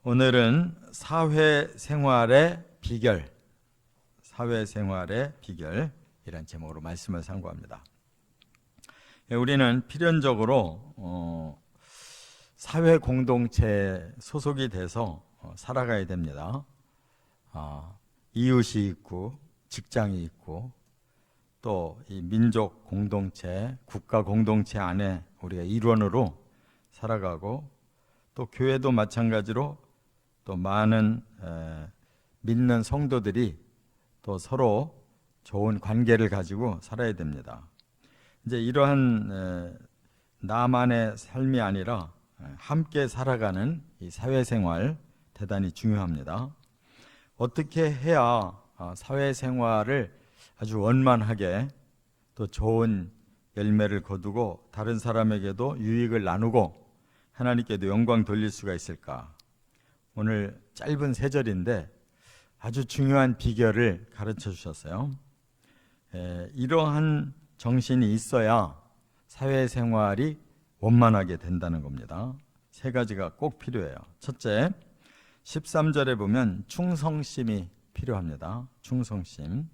오늘은 사회생활의 비결이란 제목으로 말씀을 상고합니다. 우리는 필연적으로 사회 공동체에 소속이 돼서 살아가야 됩니다. 이웃이 있고 직장이 있고 또 이 민족 공동체, 국가 공동체 안에 우리가 일원으로 살아가고 또 교회도 마찬가지로 또 많은 믿는 성도들이 또 서로 좋은 관계를 가지고 살아야 됩니다. 이제 이러한 나만의 삶이 아니라 함께 살아가는 이 사회생활 대단히 중요합니다. 어떻게 해야 사회생활을 아주 원만하게 또 좋은 열매를 거두고 다른 사람에게도 유익을 나누고 하나님께도 영광 돌릴 수가 있을까? 오늘 짧은 세 절인데 아주 중요한 비결을 가르쳐 주셨어요. 이러한 정신이 있어야 사회생활이 원만하게 된다는 겁니다. 세 가지가 꼭 필요해요. 첫째, 13절에 보면 충성심이 필요합니다. 충성심.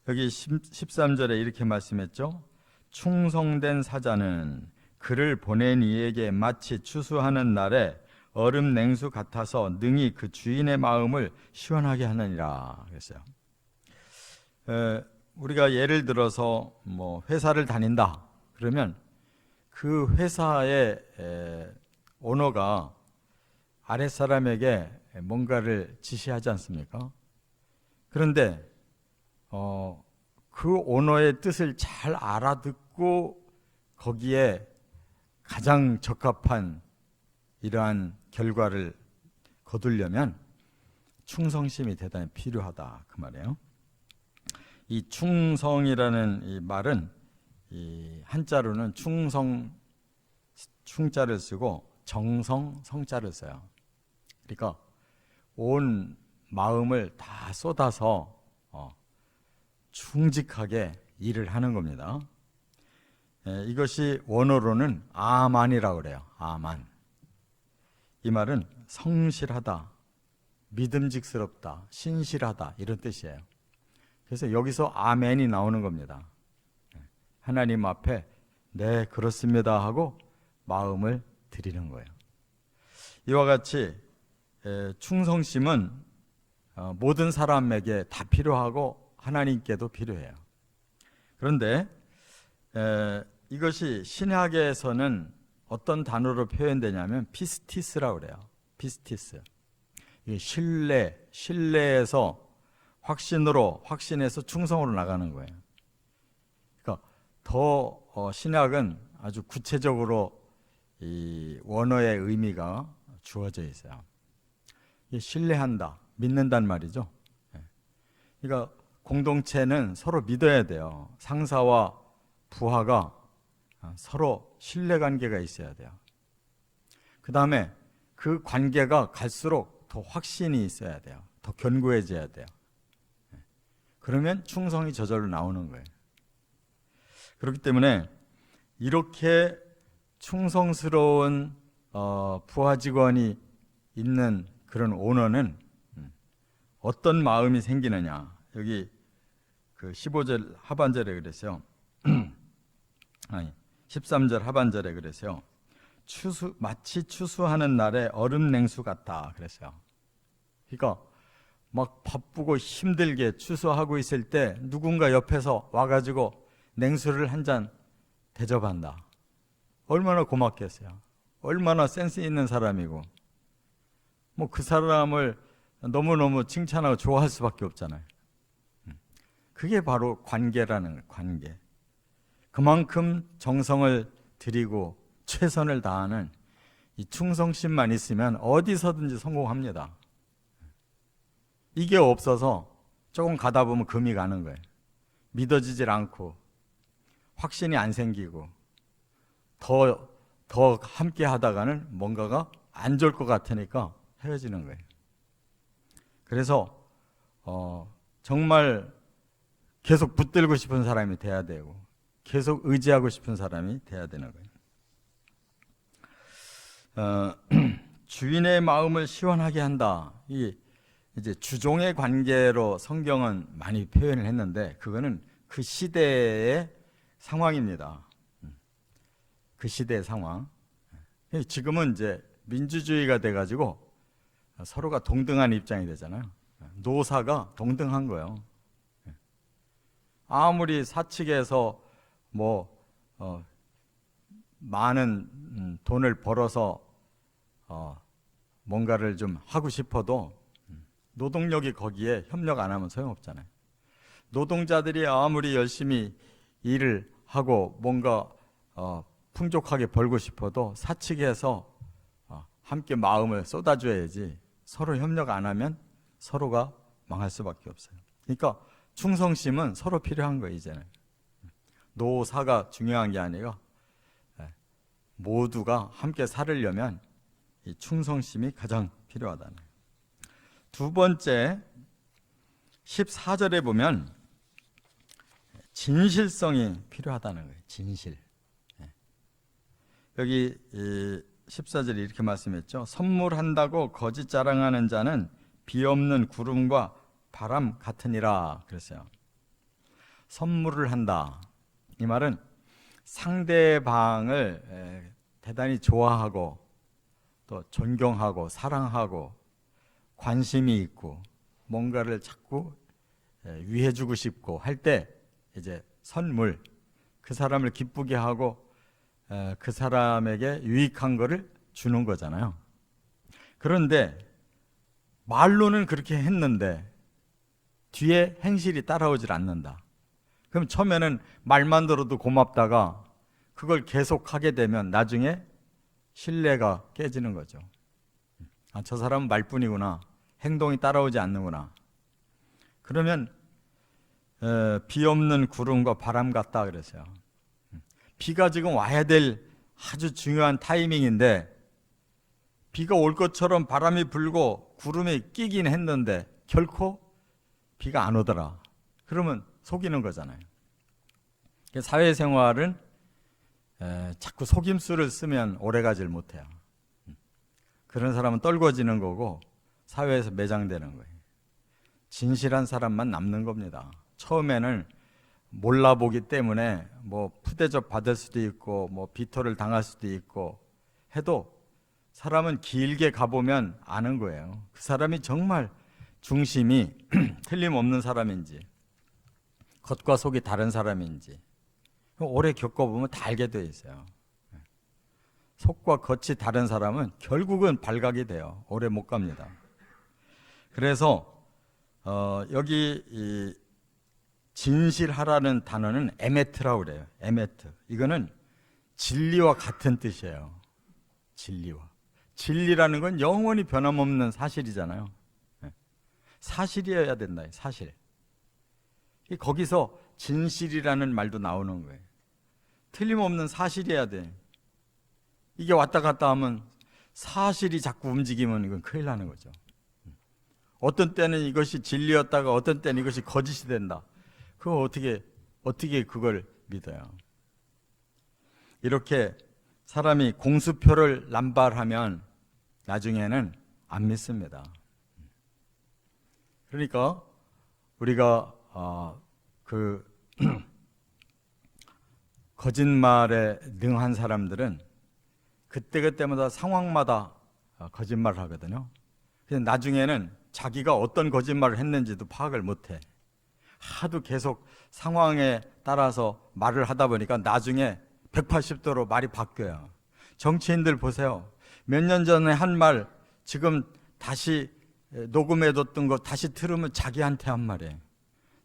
여기 13절에 이렇게 말씀했죠. 충성된 사자는 그를 보낸 이에게 마치 추수하는 날에 얼음 냉수 같아서 능히 그 주인의 마음을 시원하게 하느니라 그랬어요. 우리가 예를 들어서 회사를 다닌다 그러면 그 회사의 오너가 아랫사람에게 뭔가를 지시하지 않습니까? 그런데 그 오너의 뜻을 잘 알아듣고 거기에 가장 적합한 이러한 결과를 거두려면 충성심이 대단히 필요하다 그 말이에요. 이 충성이라는 이 말은 이 한자로는 충자를 쓰고 정성 성자를 써요. 그러니까 온 마음을 다 쏟아서 충직하게 일을 하는 겁니다. 이것이 원어로는 아만이라고 그래요. 아만. 이 말은 성실하다, 믿음직스럽다, 신실하다 이런 뜻이에요. 그래서 여기서 아멘이 나오는 겁니다. 하나님 앞에 네 그렇습니다 하고 마음을 드리는 거예요. 이와 같이 충성심은 모든 사람에게 다 필요하고 하나님께도 필요해요. 그런데 이것이 신약에서는 어떤 단어로 표현되냐면 피스티스라고 그래요. 피스티스. 이게 신뢰에서 확신해서 충성으로 나가는 거예요. 그러니까 더 신약은 아주 구체적으로 이 원어의 의미가 주어져 있어요. 이게 신뢰한다, 믿는단 말이죠. 그러니까 공동체는 서로 믿어야 돼요. 상사와 부하가 서로 신뢰관계가 있어야 돼요. 그 다음에 그 관계가 갈수록 더 확신이 있어야 돼요. 더 견고해져야 돼요. 그러면 충성이 저절로 나오는 거예요. 그렇기 때문에 이렇게 충성스러운 부하 직원이 있는 그런 오너는 어떤 마음이 생기느냐. 여기 그 15절 하반절에 그랬어요. 13절 하반절에 그랬어요. 마치 추수하는 날에 얼음 냉수 같다 그랬어요. 그러니까 막 바쁘고 힘들게 추수하고 있을 때 누군가 옆에서 와가지고 냉수를 한 잔 대접한다. 얼마나 고맙겠어요. 얼마나 센스 있는 사람이고 그 사람을 너무너무 칭찬하고 좋아할 수밖에 없잖아요. 그게 바로 관계라는 거예요. 관계. 그만큼 정성을 들이고 최선을 다하는 이 충성심만 있으면 어디서든지 성공합니다. 이게 없어서 조금 가다 보면 금이 가는 거예요. 믿어지질 않고 확신이 안 생기고 더 함께 하다가는 뭔가가 안 좋을 것 같으니까 헤어지는 거예요. 그래서 정말 계속 붙들고 싶은 사람이 돼야 되고 계속 의지하고 싶은 사람이 돼야 되는 거예요. 주인의 마음을 시원하게 한다. 이 이제 주종의 관계로 성경은 많이 표현을 했는데 그거는 그 시대의 상황입니다. 그 시대의 상황. 지금은 이제 민주주의가 돼가지고 서로가 동등한 입장이 되잖아요. 노사가 동등한 거예요. 아무리 사측에서 많은 돈을 벌어서 뭔가를 좀 하고 싶어도 노동력이 거기에 협력 안 하면 소용없잖아요. 노동자들이 아무리 열심히 일을 하고 뭔가 풍족하게 벌고 싶어도 사측에서 함께 마음을 쏟아줘야지 서로 협력 안 하면 서로가 망할 수밖에 없어요. 그러니까 충성심은 서로 필요한 거예요. 이제는 노사가 중요한 게 아니라 모두가 함께 살으려면 이 충성심이 가장 필요하다는 거예요. 두 번째 14절에 보면 진실성이 필요하다는 거예요. 진실. 여기 14절에 이렇게 말씀했죠. 선물한다고 거짓 자랑하는 자는 비 없는 구름과 바람 같으니라 그랬어요. 선물을 한다. 이 말은 상대방을 대단히 좋아하고 또 존경하고 사랑하고 관심이 있고 뭔가를 자꾸 위해주고 싶고 할 때 이제 선물, 그 사람을 기쁘게 하고 그 사람에게 유익한 거를 주는 거잖아요. 그런데 말로는 그렇게 했는데 뒤에 행실이 따라오질 않는다. 그럼 처음에는 말만 들어도 고맙다가 그걸 계속 하게 되면 나중에 신뢰가 깨지는 거죠. 아, 저 사람은 말뿐이구나. 행동이 따라오지 않는구나. 그러면 비 없는 구름과 바람 같다 그랬어요. 비가 지금 와야 될 아주 중요한 타이밍인데 비가 올 것처럼 바람이 불고 구름이 끼긴 했는데 결코 비가 안 오더라. 그러면 속이는 거잖아요. 사회생활은 자꾸 속임수를 쓰면 오래가질 못해요. 그런 사람은 떨궈지는 거고 사회에서 매장되는 거예요. 진실한 사람만 남는 겁니다. 처음에는 몰라보기 때문에 푸대접 받을 수도 있고 비토를 당할 수도 있고 해도 사람은 길게 가보면 아는 거예요. 그 사람이 정말 중심이 틀림없는 사람인지 겉과 속이 다른 사람인지 오래 겪어보면 다 알게 돼 있어요. 속과 겉이 다른 사람은 결국은 발각이 돼요. 오래 못 갑니다. 그래서 여기 이 진실하라는 단어는 에메트라고 그래요. 에메트. 이거는 진리와 같은 뜻이에요. 진리와. 진리라는 건 영원히 변함없는 사실이잖아요. 사실이어야 된다. 사실. 거기서 진실이라는 말도 나오는 거예요. 틀림없는 사실이어야 돼. 이게 왔다 갔다 하면 사실이 자꾸 움직이면 이건 큰일 나는 거죠. 어떤 때는 이것이 진리였다가 어떤 때는 이것이 거짓이 된다. 그거 어떻게 그걸 믿어요? 이렇게 사람이 공수표를 남발하면 나중에는 안 믿습니다. 그러니까 우리가 거짓말에 능한 사람들은 그때그때마다 상황마다 거짓말을 하거든요. 그래서 나중에는 자기가 어떤 거짓말을 했는지도 파악을 못해. 하도 계속 상황에 따라서 말을 하다 보니까 나중에 180도로 말이 바뀌어요. 정치인들 보세요. 몇 년 전에 한 말 지금 다시 녹음해뒀던 거 다시 들으면 자기한테 한 말이에요.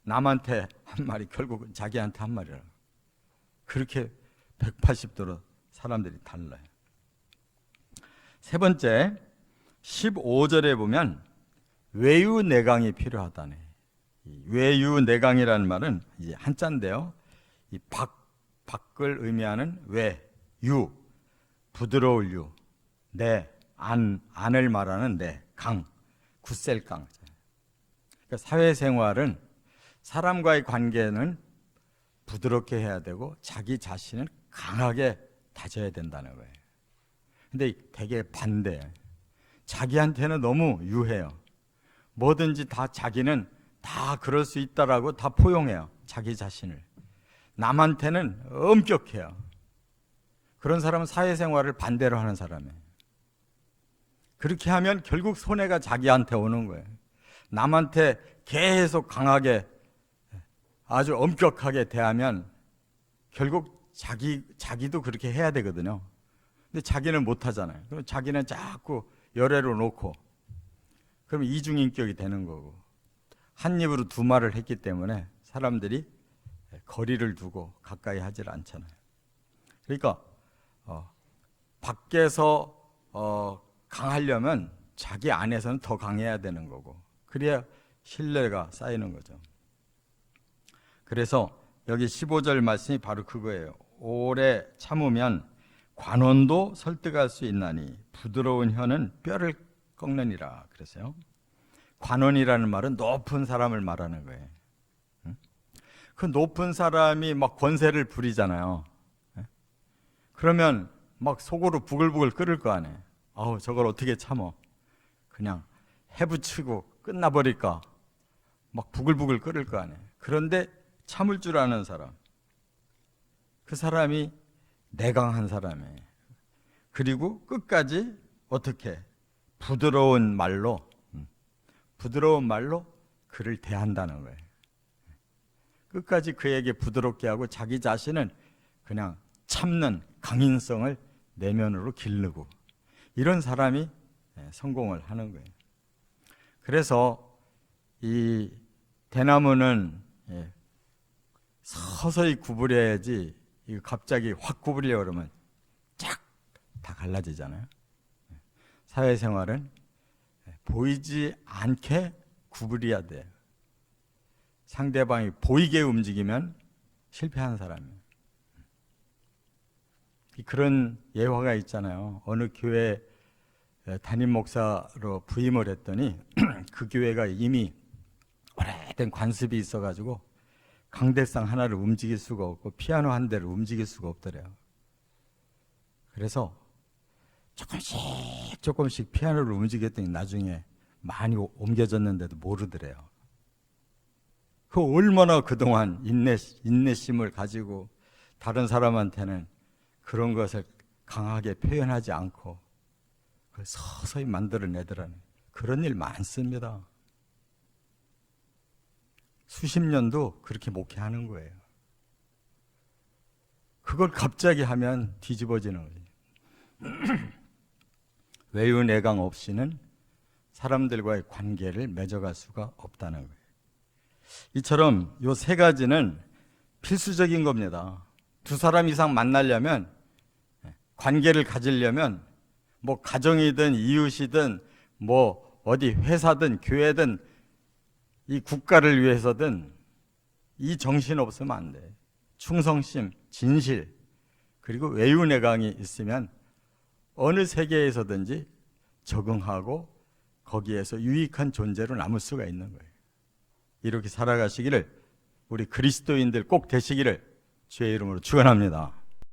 남한테 한 말이 결국은 자기한테 한 말이라. 그렇게 180도로 사람들이 달라요. 세 번째 15절에 보면 외유내강이 필요하다네. 외유내강이라는 말은 이제 한자인데요. 이 밖을 의미하는 외유, 부드러울 유, 안을 말하는 강, 굳셀강. 그러니까 사회생활은 사람과의 관계는 부드럽게 해야 되고 자기 자신을 강하게 다져야 된다는 거예요. 근데 되게 반대. 자기한테는 너무 유해요. 뭐든지 다 자기는 다 그럴 수 있다라고 다 포용해요. 자기 자신을. 남한테는 엄격해요. 그런 사람은 사회생활을 반대로 하는 사람이에요. 그렇게 하면 결국 손해가 자기한테 오는 거예요. 남한테 계속 강하게 아주 엄격하게 대하면 결국 자기도 그렇게 해야 되거든요. 근데 자기는 못 하잖아요. 그럼 자기는 자꾸 열애로 놓고 그럼 이중인격이 되는 거고, 한 입으로 두 말을 했기 때문에 사람들이 거리를 두고 가까이 하질 않잖아요. 그러니까 밖에서 강하려면 자기 안에서는 더 강해야 되는 거고, 그래야 신뢰가 쌓이는 거죠. 그래서 여기 15절 말씀이 바로 그거예요. 오래 참으면 관원도 설득할 수 있나니 부드러운 혀는 뼈를 꺾느니라 그랬어요. 관원이라는 말은 높은 사람을 말하는 거예요. 그 높은 사람이 막 권세를 부리잖아요. 그러면 막 속으로 부글부글 끓을 거 아니에요. 아우, 저걸 어떻게 참어. 그냥 해부치고 끝나버릴까. 막 부글부글 끓을 거 아니에요. 그런데 참을 줄 아는 사람, 그 사람이 내강한 사람이에요. 그리고 끝까지 어떻게 부드러운 말로 그를 대한다는 거예요. 끝까지 그에게 부드럽게 하고 자기 자신은 그냥 참는 강인성을 내면으로 기르고, 이런 사람이 성공을 하는 거예요. 그래서 이 대나무는 서서히 구부려야지, 갑자기 확 구부리려고 그러면 쫙 다 갈라지잖아요. 사회생활은 보이지 않게 구부려야 돼요. 상대방이 보이게 움직이면 실패하는 사람이에요. 그런 예화가 있잖아요. 어느 교회 담임 목사로 부임을 했더니 그 교회가 이미 오래된 관습이 있어가지고 강대상 하나를 움직일 수가 없고 피아노 한 대를 움직일 수가 없더래요. 그래서 조금씩 피아노를 움직였더니 나중에 많이 옮겨졌는데도 모르더래요. 그 얼마나 그동안 인내심을 가지고 다른 사람한테는 그런 것을 강하게 표현하지 않고 서서히 만들어내더라는, 그런 일 많습니다. 수십 년도 그렇게 목회하는 거예요. 그걸 갑자기 하면 뒤집어지는 거예요. 외유내강 없이는 사람들과의 관계를 맺어갈 수가 없다는 거예요. 이처럼 이 세 가지는 필수적인 겁니다. 두 사람 이상 만나려면, 관계를 가지려면, 뭐 가정이든 이웃이든 뭐 어디 회사든 교회든 이 국가를 위해서든 이 정신 없으면 안 돼. 충성심, 진실, 그리고 외유내강이 있으면 어느 세계에서든지 적응하고 거기에서 유익한 존재로 남을 수가 있는 거예요. 이렇게 살아가시기를 우리 그리스도인들 꼭 되시기를 주의 이름으로 축원합니다.